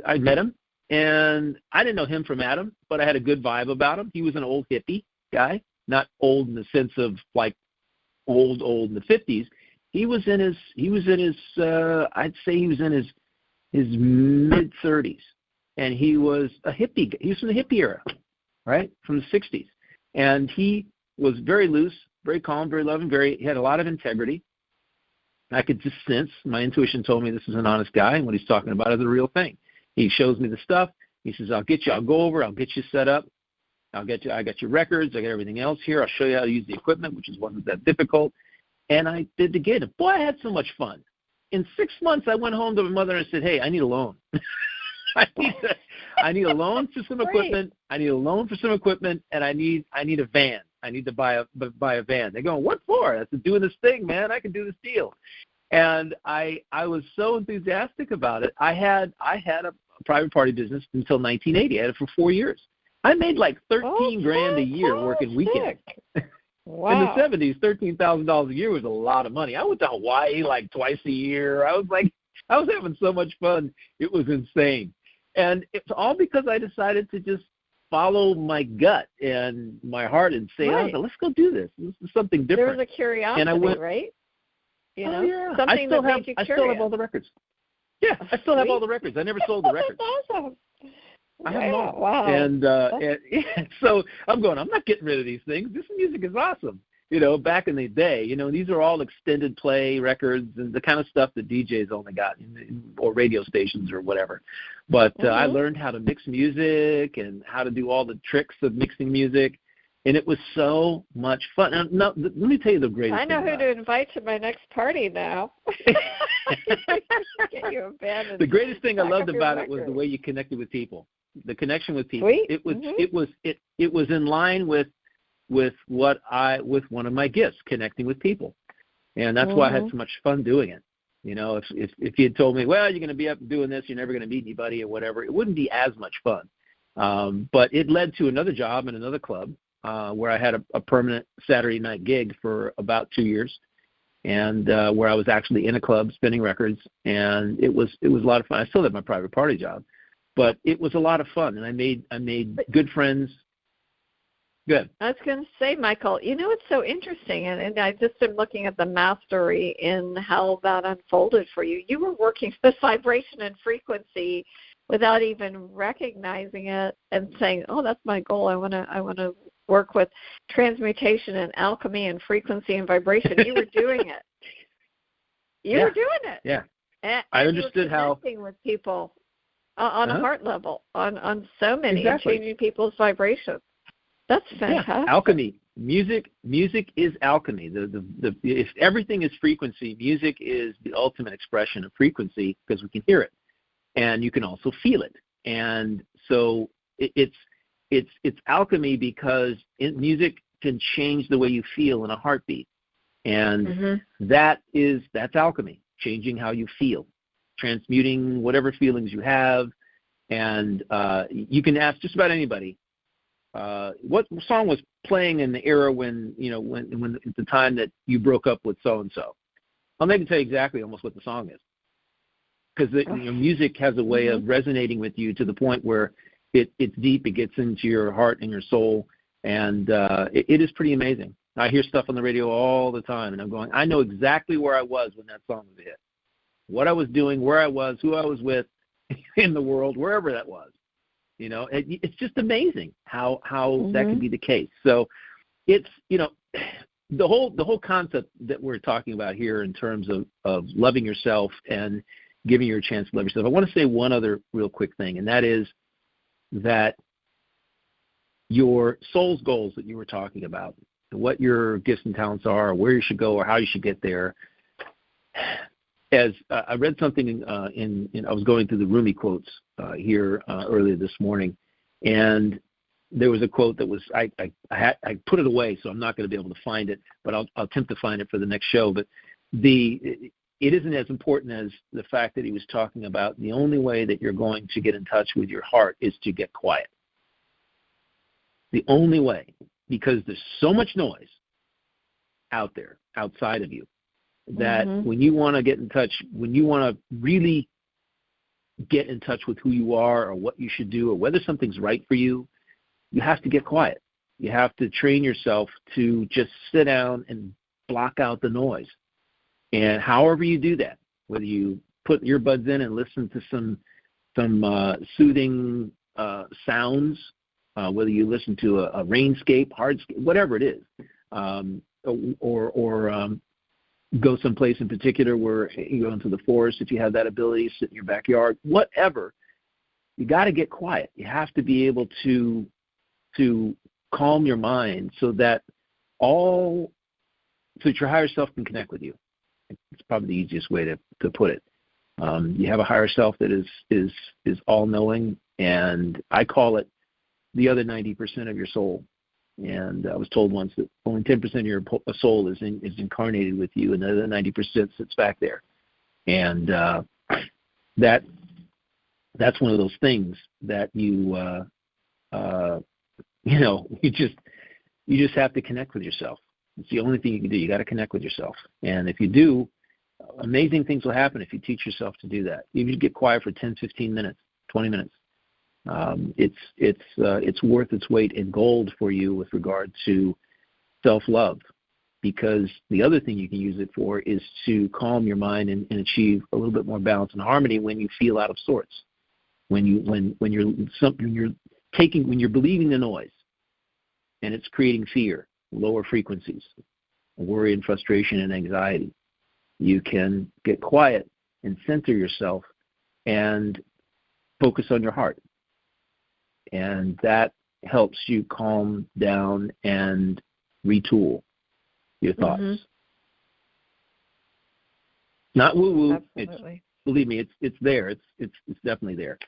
I met him, and I didn't know him from Adam, but I had a good vibe about him. He was an old hippie guy, not old in the sense of like old in the 50s. He was in his I'd say he was in his mid-30s, and he was a hippie. He was from the hippie era, right, from the 60s. And he was very loose, very calm, very loving, he had a lot of integrity. I could just sense, my intuition told me this is an honest guy, and what he's talking about is the real thing. He shows me the stuff. He says, I'll go over, I'll get you set up. I got your records, I got everything else here. I'll show you how to use the equipment, which wasn't that difficult. And I did the gig. Boy, I had so much fun. In 6 months, I went home to my mother and said, hey, I need a loan. I need a loan for some equipment. I need a loan for some equipment, and I need a van. I need to buy a van. They're going, what for? I said, doing this thing, man. I can do this deal. And I was so enthusiastic about it. I had a private party business until 1980. I had it for 4 years. I made like $13,000 a year working weekends. Wow. In the 70s, $13,000 a year was a lot of money. I went to Hawaii like twice a year. I was having so much fun. It was insane. And it's all because I decided to just follow my gut and my heart and say, let's go do this. This is something different. There was a curiosity, and I went, right? I Something that made you curious. I still have all the records. Yeah, I still have all the records. I never sold the records. That's awesome. I have them all. Wow. And so I'm not getting rid of these things. This music is awesome. back in the day, these are all extended play records and the kind of stuff that DJs only got or radio stations or whatever. But I learned how to mix music and how to do all the tricks of mixing music. And it was so much fun. Now, let me tell you the greatest thing. I know who to invite to my next party now. Get you a band and the greatest thing I loved about it was the way you connected with people. The connection with people. Sweet. It was in line with one of my gifts, connecting with people, and that's why I had so much fun doing it. If you had told me, well, you're going to be up doing this, you're never going to meet anybody or whatever, it wouldn't be as much fun. But it led to another job in another club where I had a permanent Saturday night gig for about 2 years, and where I was actually in a club spinning records, and it was a lot of fun. I still had my private party job, but it was a lot of fun, and I made good friends. Good. I was going to say, Michael, it's so interesting, and I just am looking at the mastery in how that unfolded for you. You were working with vibration and frequency without even recognizing it and saying, "Oh, that's my goal. I want to work with transmutation and alchemy and frequency and vibration." You were doing it. You were doing it. Yeah. And I understood how connecting with people on a heart level, on so many, and changing people's vibrations. That's fantastic. Yeah. Alchemy. Music is alchemy. If everything is frequency, music is the ultimate expression of frequency because we can hear it, and you can also feel it. And so it's alchemy because music can change the way you feel in a heartbeat, and that's alchemy. Changing how you feel, transmuting whatever feelings you have, and you can ask just about anybody. What song was playing in the era when at the time that you broke up with so and so? I'll maybe tell you exactly almost what the song is, because music has a way of resonating with you to the point where it's deep, it gets into your heart and your soul, and it is pretty amazing. I hear stuff on the radio all the time, and I'm going, I know exactly where I was when that song was a hit, what I was doing, where I was, who I was with in the world, wherever that was. It's just amazing how that can be the case. So it's, the whole concept that we're talking about here in terms of loving yourself and giving you a chance to love yourself. I want to say one other real quick thing, and that is that your soul's goals that you were talking about, what your gifts and talents are, or where you should go or how you should get there. As I read something I was going through the Rumi quotes here earlier this morning, and there was a quote that was I put it away, so I'm not going to be able to find it, but I'll attempt to find it for the next show. But it isn't as important as the fact that he was talking about the only way that you're going to get in touch with your heart is to get quiet. The only way, because there's so much noise out there outside of you, that when you want to get in touch, when you want to really get in touch with who you are or what you should do or whether something's right for you, you have to get quiet. You have to train yourself to just sit down and block out the noise. And however you do that, whether you put earbuds in and listen to some soothing sounds, whether you listen to a rainscape, hardscape, whatever it is, or go someplace in particular where you go into the forest if you have that ability, sit in your backyard, whatever, you got to get quiet. You have to be able to calm your mind so that your higher self can connect with you. It's probably the easiest way to put it. You have a higher self that is all-knowing, and I call it the other 90% of your soul. And I was told once that only 10% of your soul is incarnated with you, and the other 90% sits back there. And that's one of those things that you just have to connect with yourself. It's the only thing you can do. You got to connect with yourself, and if you do, amazing things will happen if you teach yourself to do that. Even if you get quiet for 10, 15 minutes, 20 minutes. It's worth its weight in gold for you with regard to self-love, because the other thing you can use it for is to calm your mind and achieve a little bit more balance and harmony when you feel out of sorts, when you're believing the noise and it's creating fear, lower frequencies. worry and frustration and anxiety. You can get quiet and center yourself and focus on your heart. And that helps you calm down and retool your thoughts. Mm-hmm. Not woo-woo. Absolutely. Believe me, it's there. It's definitely there.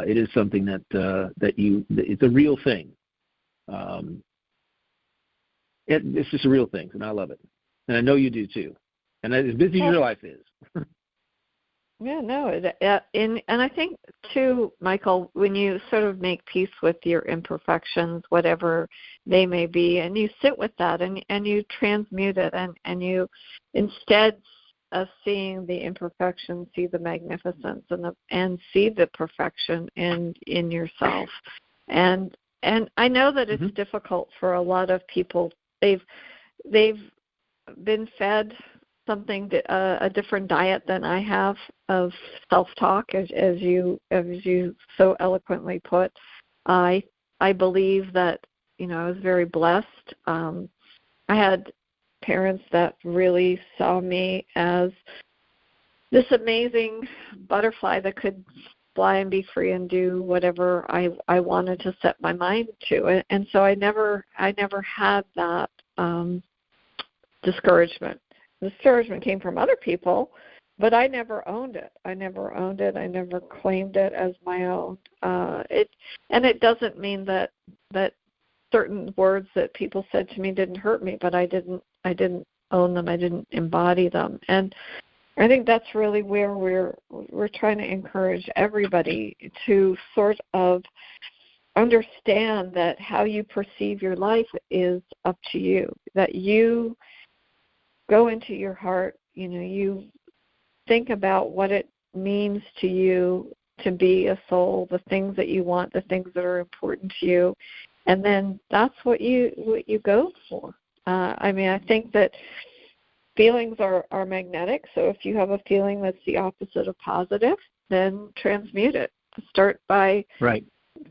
It is something that it's a real thing. It's just a real thing, and I love it. And I know you do too. And as busy as your life is. Yeah, no, and I think too, Michael, when you sort of make peace with your imperfections, whatever they may be, and you sit with that and you transmute it, and you, instead of seeing the imperfection, see the magnificence and see the perfection in yourself. And I know that it's difficult for a lot of people. They've been fed something, a different diet than I have of self-talk, as you so eloquently put. I believe that, I was very blessed. I had parents that really saw me as this amazing butterfly that could fly and be free and do whatever I wanted to set my mind to. And so I never had that discouragement. The discouragement came from other people, but I never owned it. I never claimed it as my own. It doesn't mean that certain words that people said to me didn't hurt me, but I didn't own them. I didn't embody them. And I think that's really where we're trying to encourage everybody to sort of understand that how you perceive your life is up to you, that you go into your heart, you think about what it means to you to be a soul, the things that you want, the things that are important to you, and then that's what you go for. I think that feelings are magnetic, so if you have a feeling that's the opposite of positive, then transmute it. Start by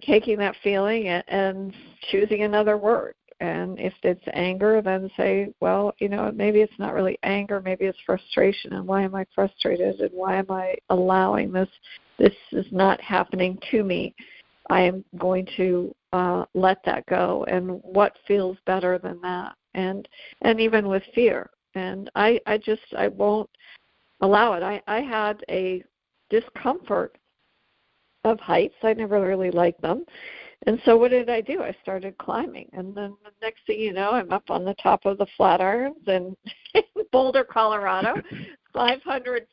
taking that feeling and choosing another word. And if it's anger, then say, well, maybe it's not really anger, maybe it's frustration. And why am I frustrated? And why am I allowing this? This is not happening to me. I am going to let that go. And what feels better than that? And even with fear. And I won't allow it. I had a discomfort of heights. I never really liked them. And so what did I do? I started climbing. And then the next thing you know, I'm up on the top of the Flatirons in Boulder, Colorado, 500,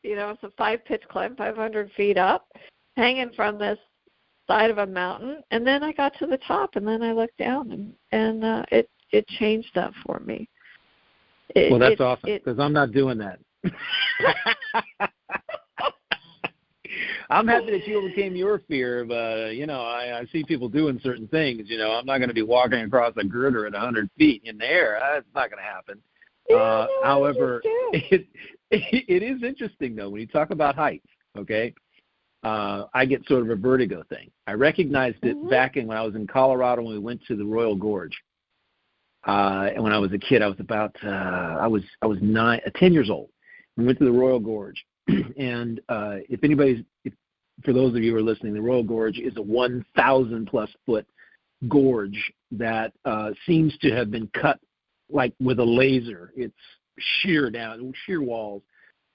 it's a 5-pitch climb, 500 feet up, hanging from this side of a mountain. And then I got to the top, and then I looked down, and it changed that for me. That's awesome, because I'm not doing that. I'm happy that you overcame your fear, but, I see people doing certain things. I'm not going to be walking across a girder at 100 feet in the air. That's not going to happen. However, it is interesting, though, when you talk about heights, okay? I get sort of a vertigo thing. I recognized it back when I was in Colorado when we went to the Royal Gorge. And when I was a kid, I was about, I was 10 years old. We went to the Royal Gorge. And for those of you who are listening, the Royal Gorge is a 1,000-plus foot gorge that seems to have been cut like with a laser. It's sheer walls,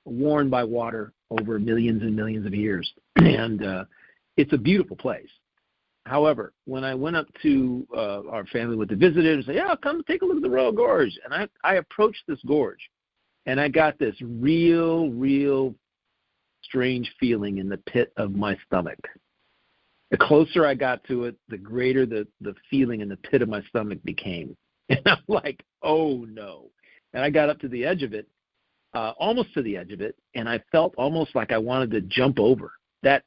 worn by water over millions and millions of years. And it's a beautiful place. However, when I went up to our family with the visitors and said, come take a look at the Royal Gorge. And I approached this gorge, and I got this real strange feeling in the pit of my stomach. The closer I got to it, the greater the feeling in the pit of my stomach became. And I'm like, oh, no. And I got up to the edge of it, almost to the edge of it, and I felt almost like I wanted to jump over. That's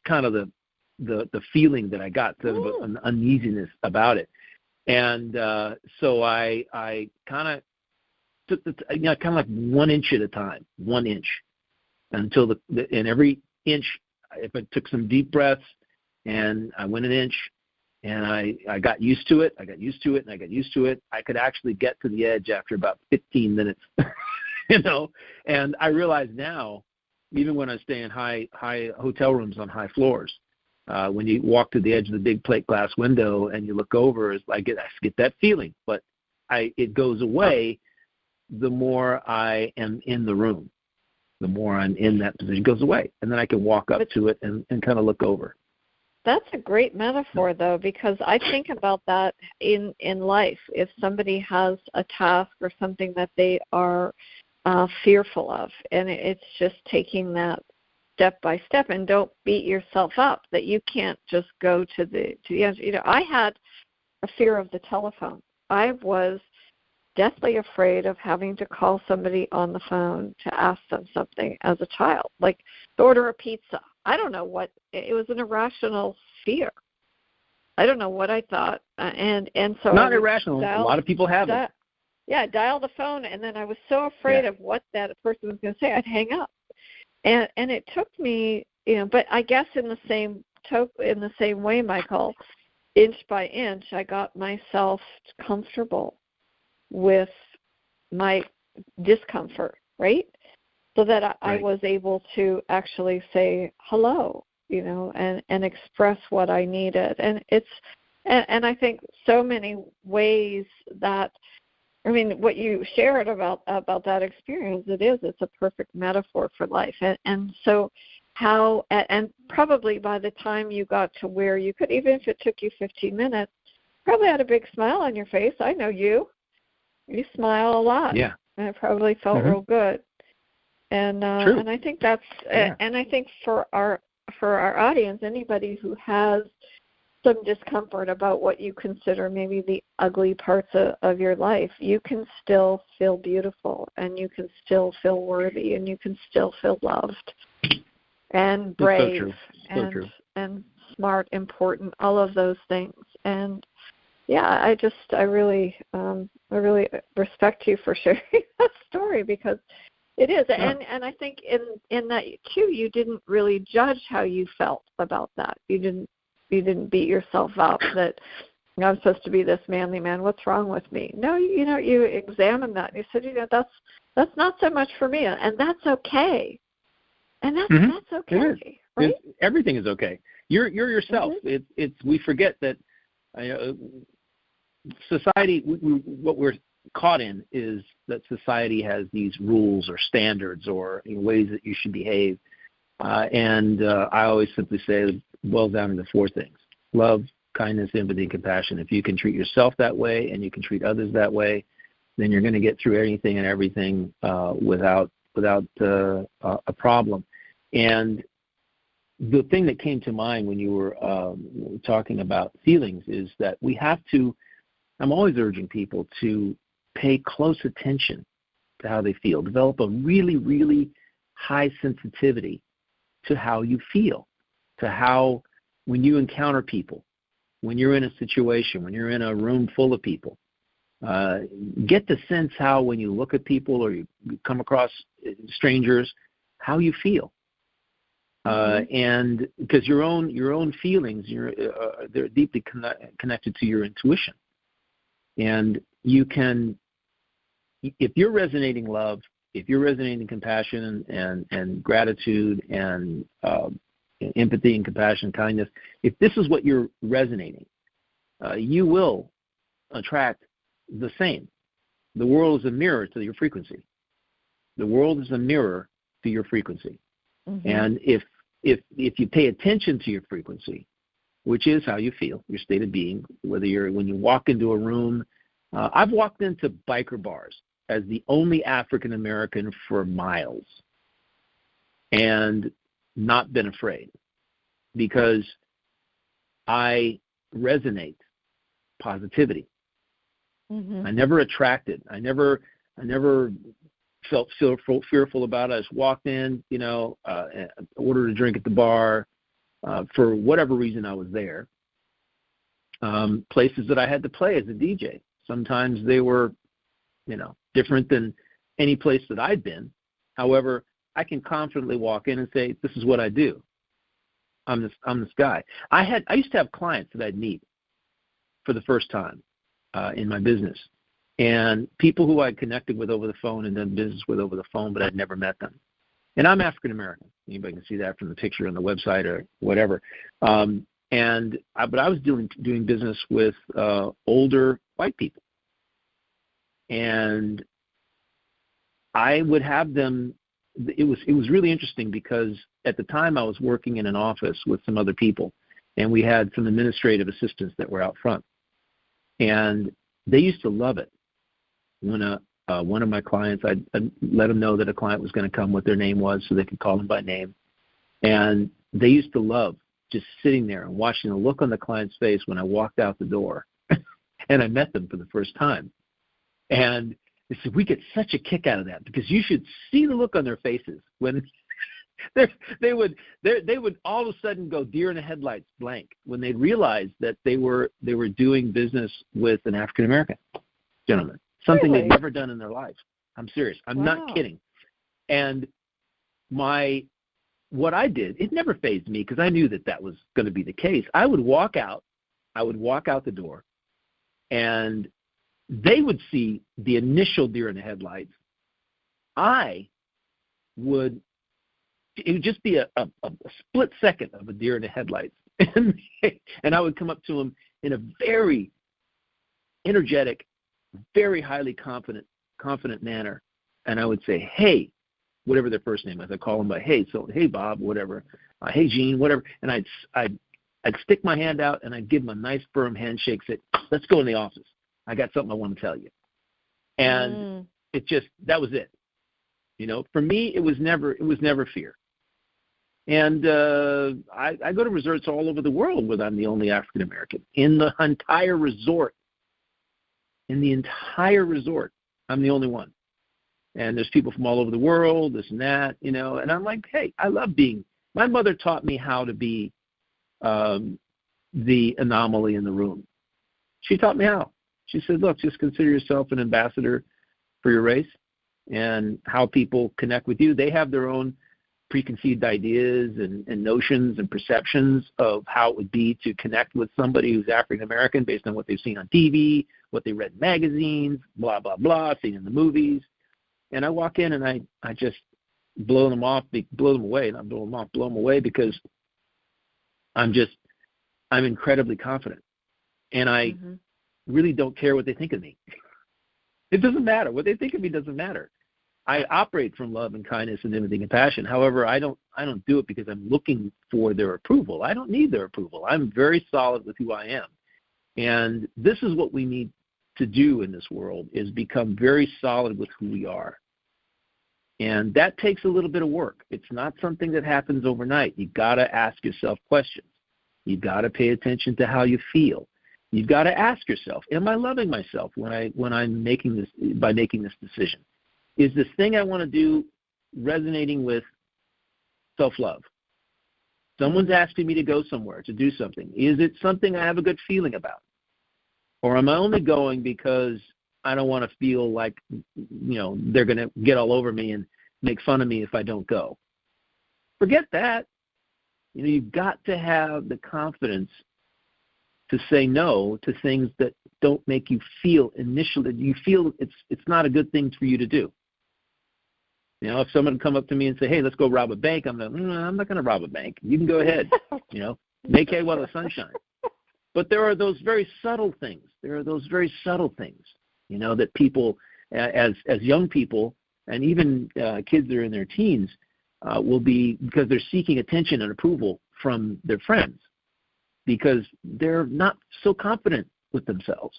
kind of the feeling that I got, sort of an uneasiness about it. And so I kind of took kind of like 1 inch at a time, 1 inch, until and every inch, if I took some deep breaths and I went an inch, And I got used to it. I got used to it, and I got used to it. I could actually get to the edge after about 15 minutes, And I realize now, even when I stay in high hotel rooms on high floors, when you walk to the edge of the big plate glass window and you look over, I get that feeling. But it goes away the more I am in the room. The more I'm in that position, it goes away. And then I can walk up to it and kind of look over. That's a great metaphor, though, because I think about that in life. If somebody has a task or something that they are fearful of, and it's just taking that step by step, and don't beat yourself up that you can't just go to the end. I had a fear of the telephone. I was deathly afraid of having to call somebody on the phone to ask them something as a child, like to order a pizza. I don't know what, it was an irrational fear. I don't know what I thought. And so not irrational. A lot of people have it. Yeah, dial the phone, and then I was so afraid of what that person was going to say, I'd hang up. And it took me, but I guess in the same way, Michael, inch by inch, I got myself comfortable with my discomfort, right? So that I was able to actually say hello, and express what I needed. And and I think so many ways that, what you shared about that experience, it's a perfect metaphor for life. And so how, and probably by the time you got to where you could, even if it took you 15 minutes, probably had a big smile on your face. I know you smile a lot. Yeah. And it probably felt real good. And I think that's and I think for our audience, anybody who has some discomfort about what you consider maybe the ugly parts of your life, you can still feel beautiful, and you can still feel worthy, and you can still feel loved and brave and smart, important, all of those things. And I really respect you for sharing that story, because it is. Yeah. And I think in that too, you didn't really judge how you felt about that. You didn't beat yourself up that I'm supposed to be this manly man. What's wrong with me? No, you examined that. You said, that's not so much for me, and that's okay. And that's okay. Right? Everything is okay. You're yourself. Mm-hmm. We forget that society. What we're caught in is that society has these rules or standards or ways that you should behave. And I always simply say it boils down to 4 things: love, kindness, empathy, and compassion. If you can treat yourself that way and you can treat others that way, then you're going to get through anything and everything without a problem. And the thing that came to mind when you were talking about feelings is that we have to, I'm always urging people to pay close attention to how they feel. Develop a really, really high sensitivity to how you feel, to how, when you encounter people, when you're in a situation, when you're in a room full of people, get the sense how, when you look at people or you come across strangers, how you feel. And because your own feelings, they're deeply connected to your intuition. And you can, if you're resonating love, if you're resonating compassion and gratitude and empathy and compassion, kindness, if this is what you're resonating, you will attract the same. The world is a mirror to your frequency. The world is a mirror to your frequency. Mm-hmm. And if you pay attention to your frequency, which is how you feel, your state of being, when you walk into a room, I've walked into biker bars as the only African American for miles and not been afraid, because I resonate positivity. Mm-hmm. I never attracted. I never felt fearful about it. I just walked in, ordered a drink at the bar for whatever reason I was there. Places that I had to play as a DJ. Sometimes they were, different than any place that I'd been. However, I can confidently walk in and say, this is what I do. I'm this guy. I used to have clients that I'd meet for the first time in my business. And people who I connected with over the phone and done business with over the phone, but I'd never met them. And I'm African American. Anybody can see that from the picture on the website or whatever. But I was doing business with older white people, and I would have them. It was really interesting because at the time I was working in an office with some other people, and we had some administrative assistants that were out front, and they used to love it when one of my clients, I'd let them know that a client was going to come, what their name was, so they could call them by name. And they used to love just sitting there and watching the look on the client's face when I walked out the door and I met them for the first time. And they said, we get such a kick out of that because you should see the look on their faces when they would all of a sudden go deer in the headlights blank when they realized that they were doing business with an African American gentleman. Something they'd never done in their life. I'm serious. I'm not kidding. And what I did, it never fazed me because I knew that was going to be the case. I would walk out the door, and they would see the initial deer in the headlights. It would just be a split second of a deer in the headlights. And I would come up to them in a very energetic, very highly confident manner, and I would say, hey, whatever their first name is. I call them by hey, so hey Bob, whatever, hey Gene, whatever, and I'd stick my hand out and I'd give them a nice firm handshake, say, let's go in the office. I got something I want to tell you. And that was it. For me, it was never fear. And I go to resorts all over the world where I'm the only African American in the entire resort. I'm the only one. And there's people from all over the world, this and that, and I'm like, hey, I love my mother taught me how to be the anomaly in the room. She taught me how. She said, look, just consider yourself an ambassador for your race and how people connect with you. They have their own preconceived ideas and notions and perceptions of how it would be to connect with somebody who's African American based on what they've seen on TV, what they read in magazines, blah, blah, blah, seen in the movies. And I walk in and I just blow them away because I'm incredibly confident. And I really don't care what they think of me. It doesn't matter. What they think of me doesn't matter. I operate from love and kindness and empathy and compassion. However, I don't do it because I'm looking for their approval. I don't need their approval. I'm very solid with who I am. And this is what we need to do in this world, is become very solid with who we are. And that takes a little bit of work. It's not something that happens overnight. You've got to ask yourself questions. You've got to pay attention to how you feel. You've got to ask yourself, am I loving myself when I'm making this decision? Is this thing I want to do resonating with self-love? Someone's asking me to go somewhere, to do something. Is it something I have a good feeling about? Or am I only going because I don't want to feel like, they're going to get all over me and make fun of me if I don't go? Forget that. You've got to have the confidence to say no to things that don't make you feel initially, you feel it's not a good thing for you to do. If someone come up to me and say, hey, let's go rob a bank, I'm not going to rob a bank. You can go ahead, make hay while the sun shines. But there are those very subtle things. That people, as young people, and even kids that are in their teens, will be, because they're seeking attention and approval from their friends, because they're not so confident with themselves.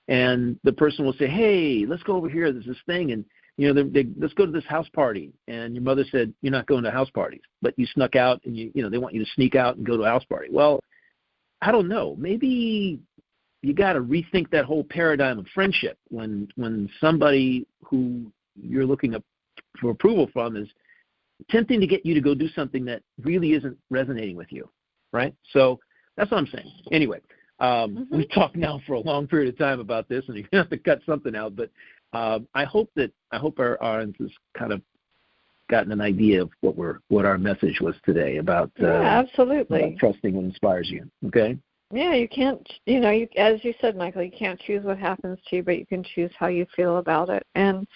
And the person will say, hey, let's go over here. There's this thing, and let's go to this house party. And your mother said, you're not going to house parties, but you snuck out, and they want you to sneak out and go to a house party. Well, I don't know. Maybe you got to rethink that whole paradigm of friendship when somebody who you're looking up for approval from is attempting to get you to go do something that really isn't resonating with you, right? So that's what I'm saying. Anyway, we've talked now for a long period of time about this, and you're going to have to cut something out. But I hope our audience has kind of gotten an idea of what our message was today about. Absolutely. About trusting what inspires you. Okay. Yeah, you can't, as you said, Michael, you can't choose what happens to you, but you can choose how you feel about it. And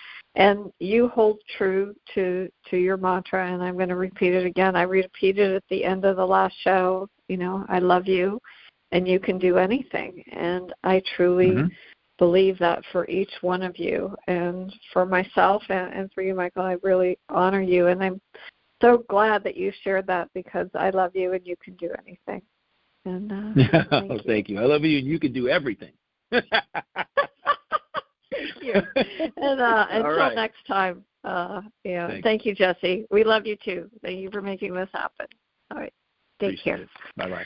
you hold true to your mantra, and I'm going to repeat it again. I repeated it at the end of the last show, I love you, and you can do anything. And I truly believe that for each one of you. And for myself and for you, Michael, I really honor you. And I'm so glad that you shared that, because I love you and you can do anything. And thank you. I love you, and you can do everything. Thank you. And until next time, thank you, Jesse. We love you too. Thank you for making this happen. All right. Take care. Bye-bye.